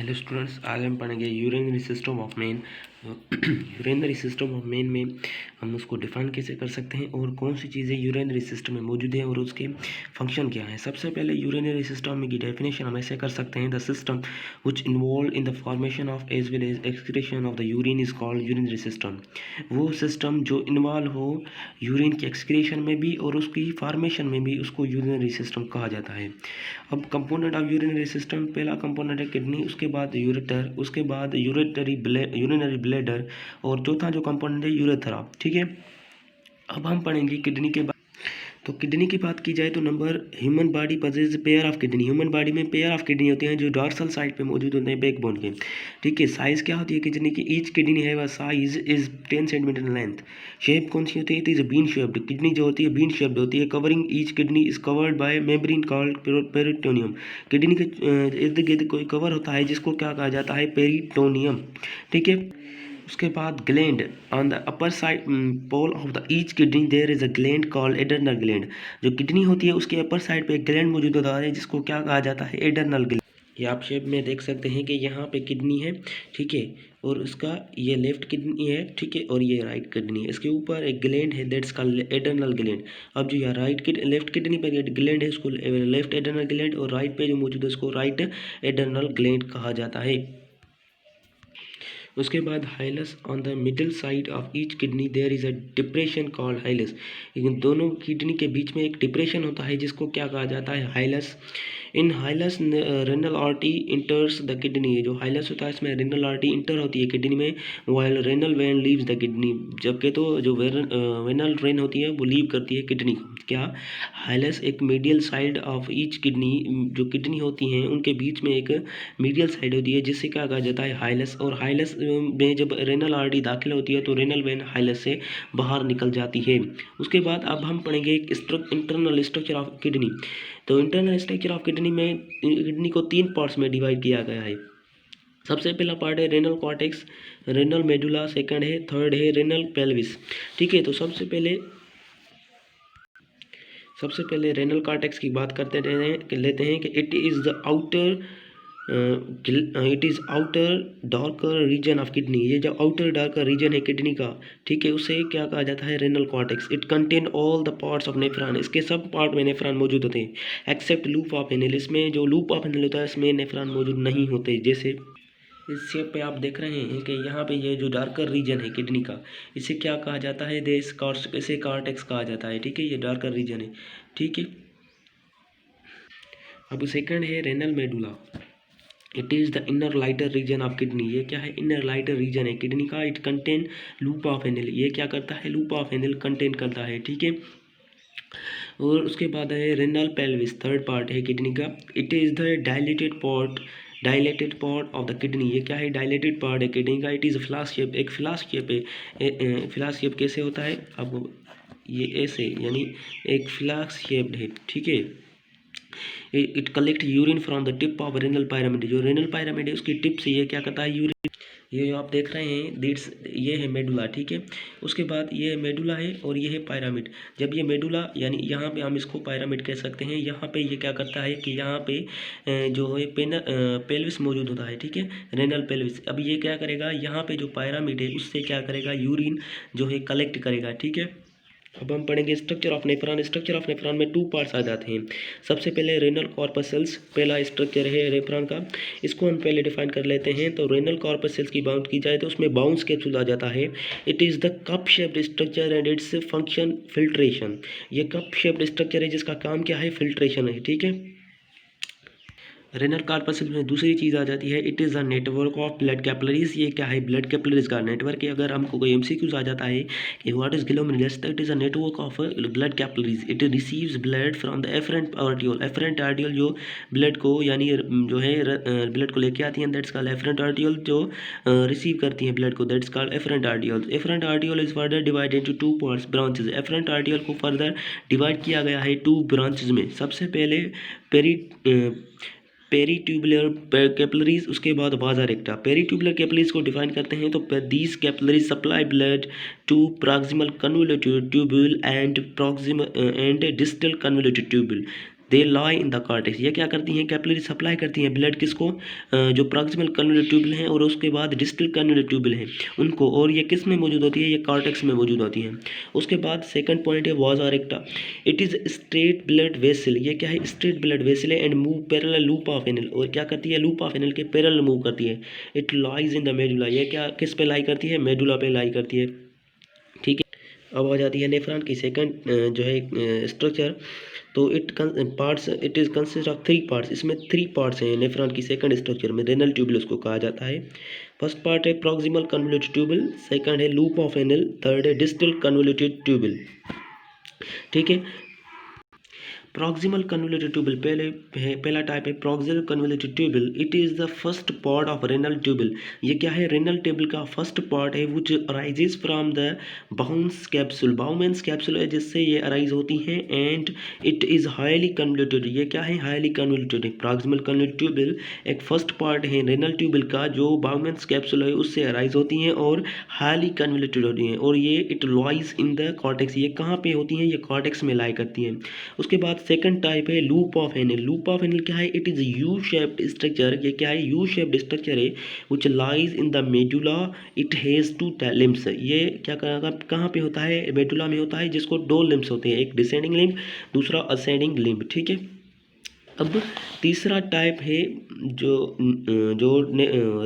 Hello students, आज हम पढ़ेंगे urinary system of man. Urinary system of man में हम उसको डिफाइन कैसे कर सकते हैं और कौन सी चीज़ें यूरिनरी सिस्टम में मौजूद हैं और उसके फंक्शन क्या है। सबसे पहले यूरिनरी सिस्टम की डेफिनेशन हम ऐसे कर सकते हैं: the system which involve in the formation of as well as excretion of the urine is called urinary system. वो सिस्टम जो इन्वॉल्व हो यूरिन के एक्सक्रीशन में भी और उसकी फॉर्मेशन में भी, उसको यूरिनरी सिस्टम कहा जाता है। अब कंपोनेंट ऑफ यूरिनरी सिस्टम, पहला कंपोनेंट है किडनी, उसके बाद यूरेटर, उसके बाद यूरिनरी ब्लैडर और चौथा जो कंपोनेंट है यूरेथ्रा। ठीक है, अब हम पढ़ेंगे किडनी के बाद। तो किडनी की बात की जाए तो number human body पजेज pair of kidney. Human body में पेयर ऑफ किडनी होती हैं जो डॉर्सल साइड पे मौजूद होते हैं बैकबोन के। ठीक है, साइज़ क्या होती है किडनी की? ईच किडनी है वह size is 10 centimetre length. Shape कौन सी होती है? It is bean shaped. Kidney जो होती है बीन शेप्ड होती है। Covering each kidney is covered by membrane called peritoneum. Kidney के इर्द गिर्द कोई कवर होता है जिसको क्या कहा जाता है? पेरिटोनियम। ठीक है, उसके बाद gland on the upper side pole of the each kidney there is a gland called adrenal gland. जो किडनी होती है उसके अपर साइड पे एक ग्लैंड मौजूद होता है जिसको क्या कहा जाता है? Adrenal gland. ये आप शेप में देख सकते हैं कि यहाँ पे किडनी है, ठीक है, और उसका ये लेफ्ट किडनी है, ठीक है, और ये राइट किडनी है। इसके ऊपर एक ग्लैंड है, दैट्स कॉल्ड एडर्नल ग्लैंड। अब जो यहाँ लेफ्ट किडनी पर ये ग्लैंड है उसको लेफ्ट एडर्नल ग्लैंड, और राइट पे जो मौजूद है उसको राइट एडर्नल ग्लैंड कहा जाता है। उसके बाद hilus on the middle side of each kidney there is a depression called hilus. इन दोनों किडनी के बीच में एक डिप्रेशन होता है जिसको क्या कहा जाता है? Hilus. In hilus renal artery enters the kidney. जो हाइलस होता है इसमें रेनल आर्टरी इंटर होती है किडनी में, while renal vein leaves the kidney. जबकि तो जो वेनल वेन होती है वो लीव करती है किडनी को। क्या? हाइलस एक medial side of each kidney, जो किडनी होती हैं उनके बीच में एक मीडियल साइड होती है जिससे क्या कहा जाता है? हाइलस। और हाइलस में जब रेनल आर्टरी दाखिल होती है तो रेनल वेन हाइलस से बाहर निकल जाती है। उसके बाद अब हम पढ़ेंगे इंटरनल स्ट्रक्चर ऑफ किडनी। तो इंटरनल स्ट्रक्चर ऑफ किडनी में किडनी को 3 पार्ट्स में डिवाइड किया गया है। सबसे पहला पार्ट है renal cortex, renal medulla, second है, थर्ड है रेनल पेल्विस। ठीक है, तो सबसे पहले रेनल कॉर्टेक्स की बात लेते हैं कि it is the outer darker region of kidney. ये जो आउटर डार्कर रीजन है किडनी का, ठीक है, उसे क्या कहा जाता है? Renal cortex. It contain all the parts of nephron. इसके सब पार्ट में नेफ्रॉन मौजूद होते हैं एक्सेप्ट लूप ऑफ एनल। इसमें जो लूप ऑफ एनल होता है इसमें नेफ्रॉन मौजूद नहीं होते। जैसे इस शेप पे आप देख रहे हैं कि यहाँ पे ये जो डार्कर रीजन है किडनी का, इसे क्या कहा जाता है? इसे कॉर्टेक्स कहा जाता है। ठीक है, ये डार्कर रीजन है। ठीक है, अब सेकंड है renal medulla. It is the inner lighter region of kidney. ये क्या है? इनर लाइटर रीजन है किडनी का। It contain loop of Henle. ये क्या करता है? लूप ऑफ एनल कंटेन करता है। ठीक है, और उसके बाद है रेनल पेल्विस, थर्ड पार्ट है किडनी का। It is the dilated part of the kidney. ये क्या है? डायलेटेड पार्ट है किडनी का। इट इज़ फ्लास्क शेप, एक फ्लास्क शेप है। फ्लास्क शेप कैसे होता है? अब ये ऐसे, यानी एक फ्लास्क शेप्ड है। ठीक है, it collect urine from the tip of renal pyramid. जो रेनल पायरामिड है उसकी टिप से ये क्या करता है? यूरिन। ये आप देख रहे हैं दिट्स, ये है मेडुला। ठीक है, उसके बाद ये मेडुला है और ये है पायरामिड। जब ये मेडुला, यानी यहाँ पे हम इसको पायरामिड कह सकते हैं, यहाँ पे ये क्या करता है कि यहाँ पे जो है पेल्विस मौजूद होता है। ठीक है, रेनल पेल्विस। अब ये क्या करेगा? यहाँ पे जो पायरामिड है उससे क्या करेगा? यूरिन जो है कलेक्ट करेगा। ठीक है, अब हम पढ़ेंगे structure of nephron. Structure of nephron में 2 पार्ट्स आ जाते हैं। सबसे पहले रेनल कॉर्पसल्स, पहला स्ट्रक्चर है नेफ्रॉन का। इसको हम पहले डिफाइन कर लेते हैं। तो रेनल कॉर्पसल्स की बात की जाए तो उसमें बाउंस कैप्सूल आ जाता है। It is the cup shaped structure and its function filtration. ये कप शेप्ड स्ट्रक्चर है जिसका काम क्या है? फिल्ट्रेशन है। ठीक है, रेनल कॉर्पस में दूसरी चीज़ आ जाती है, it is a network of blood capillaries. ये क्या है? ब्लड कैपिलरीज का नेटवर्क है। अगर हमको कोई एमसीक्यूज आ जाता है कि व्हाट इज ग्लोमेरुलस, तो it is a network of blood capillaries. It receives blood from the afferent arteriole. Efferent arteriole जो ब्लड को, यानी जो है ब्लड को लेके आती हैं, दैट्स कॉल्ड एफरेंट आर्टियोल। जो रिसीव करती हैं ब्लड को, that's called efferent arteriole. Efferent arteriole is further divided into 2 parts, branches. Efferent arteriole को फर्दर डिवाइड किया गया है 2 ब्रांचेज में। सबसे पहले पेरीट्यूबुलर कैपिलरीज, उसके बाद वाजा रेक्टा। पेरीट्यूबुलर कैपिलरीज को डिफाइन करते हैं तो these capillaries supply blood to proximal convoluted tubule and distal convoluted tubule. They lie in the cortex. ये क्या करती हैं, कैपिलरी सप्लाई करती हैं ब्लड किसको, जो प्रॉक्सिमल कन्वोल्यूटेड ट्यूबल हैं और उसके बाद डिस्टल कन्वोल्यूटेड ट्यूबल हैं उनको, और ये किस में मौजूद होती है, ये कॉर्टेक्स में मौजूद होती हैं। उसके बाद सेकंड पॉइंट है vasa recta. It is straight blood vessel. ये क्या है, स्ट्रेट ब्लड वेसल है and move parallel loop of Henle, और क्या करती है, लूप ऑफ एनल के पैरेलल मूव करती है। It lies in the medulla. ये क्या किस पे लाई करती है, मेडुला पे लाई करती है, ठीक है। अब आ जाती है नेफ्रॉन की सेकंड जो है स्ट्रक्चर। तो it is consist of 3 parts. इसमें 3 पार्ट्स हैं नेफ्रॉन की सेकंड स्ट्रक्चर में। रेनल ट्यूबल उसको कहा जाता है। फर्स्ट पार्ट है प्रॉक्सिमल कन्वोल्यूटेड ट्यूबल, सेकंड है लूप ऑफ एनल, थर्ड है डिस्टल कन्वोल्यूटेड ट्यूबल, ठीक है। प्रॉक्सिमल कन्वोल्यूटेड ट्यूबल पहला टाइप है proximal convoluted tubule. It is the first part of renal tubule. ये क्या है, रेनल ट्यूबल का फर्स्ट पार्ट है which arises from the Bowman's capsule. Bowman's capsule है जिससे ये अराइज होती हैं and it is highly convoluted. ये क्या है, हाईली कन्वोल्यूटेड है। प्रॉक्सिमल कन्वोल्यूटेड ट्यूबल एक फर्स्ट पार्ट है रेनल ट्यूबल का जो बाउमेंस कैप्सूल है उससे अराइज होती हैं और हाईली कन्वोल्यूटेड होती हैं, और ये it lies in the cortex. ये कहाँ पे होती हैं, ये कॉर्टेक्स में लाई करती हैं। उसके बाद सेकंड टाइप है loop of anal. Loop of anal क्या है, it is U shaped structure. ये क्या है, यू शेप्ड स्ट्रक्चर है which lies in the medulla. It has 2 limbs. ये क्या कहाँ पे होता है, मेडुला में होता है, जिसको 2 लिम्ब्स होते हैं, एक डिसेंडिंग लिम्ब, दूसरा असेंडिंग लिम्ब, ठीक है। अब तीसरा टाइप है जो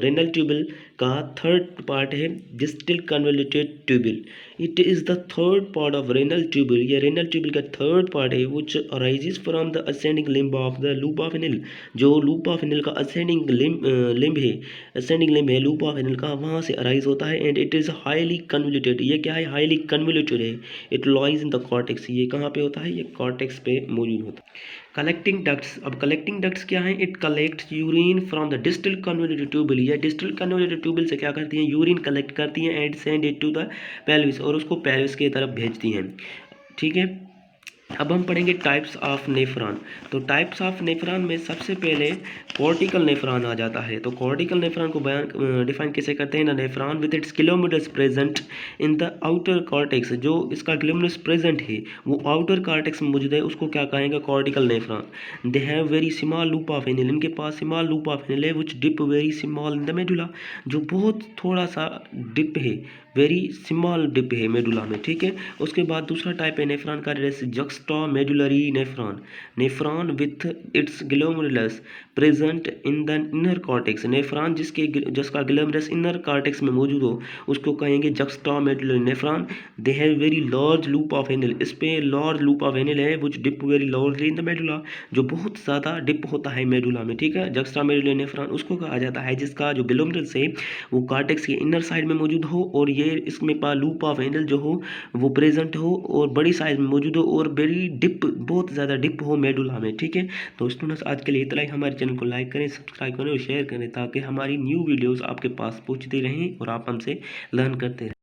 रेनल ट्यूबल का थर्ड पार्ट है distal convoluted tubule. It is the third part of renal tubule. ये रेनल ट्यूबल का थर्ड पार्ट है which arises from the ascending limb of the loop of Henle. जो loop of Henle का ascending limb है, ascending limb है loop of Henle का, वहाँ से अराइज होता है and it is highly convoluted. ये क्या है, हाईली कन्वोल्यूटेड है। It lies in the cortex. ये कहाँ पे होता है, ये कॉर्टेक्स पे मौजूद होता है। Collecting ducts. अब कलेक्टिंग डक्ट्स क्या है, it collect urine from the distal convoluted tubule. या डिस्टल कन्वोल्यूटेड ट्यूबल से क्या करती हैं, यूरिन कलेक्ट करती हैं and send it to the pelvis, और उसको पेल्विस की तरफ भेजती हैं, ठीक है। अब हम पढ़ेंगे टाइप्स ऑफ नेफ्रॉन। तो टाइप्स ऑफ नेफ्रॉन में सबसे पहले कॉर्टिकल नेफ्रॉन आ जाता है। तो कॉर्टिकल नेफ्रॉन को डिफाइन कैसे करते हैं, ना nephron with its kilometres present in the outer cortex. जो इसका किलोमीटर्स प्रेजेंट है वो आउटर कॉर्टेक्स में मौजूद है, उसको क्या कहेंगे, cortical nephron. They have very small loop of Henle. इनके पास स्मॉल लूप ऑफ एनल है which dip very small in the medulla. जो बहुत थोड़ा सा डिप है, वेरी स्मॉल डिप है मेडुला में, ठीक है। उसके बाद दूसरा टाइप है नेफ्रॉन का juxtamedullary nephron. Nephron with its glomerulus present in the inner cortex. Nephron जिसका ग्लोमेरुलस इनर कॉर्टेक्स में मौजूद हो उसको कहेंगे juxtamedullary nephron. They have very large loop of Henle. इस पे लार्ज लूप ऑफ एनल है which dip very largely in the medulla, जो बहुत ज़्यादा डिप होता है मेडुला में, ठीक है। जक्स्टा मेडुलरी नेफ्रॉन उसको कहा जाता है जिसका जो ग्लोमेरुलस है वो कॉर्टेक्स के इनर साइड में मौजूद हो और ये इसमें लूप ऑफ एनल जो हो वो प्रेजेंट हो और बड़ी साइज में मौजूद हो और वेरी डिप, बहुत ज़्यादा डिप हो मेडुला में, ठीक है। तो स्टूडेंट्स आज के लिए इतना ही। हमारे चैनल को लाइक करें, सब्सक्राइब करें और शेयर करें ताकि हमारी न्यू वीडियोस आपके पास पहुंचती रहें और आप हमसे लर्न करते रहें।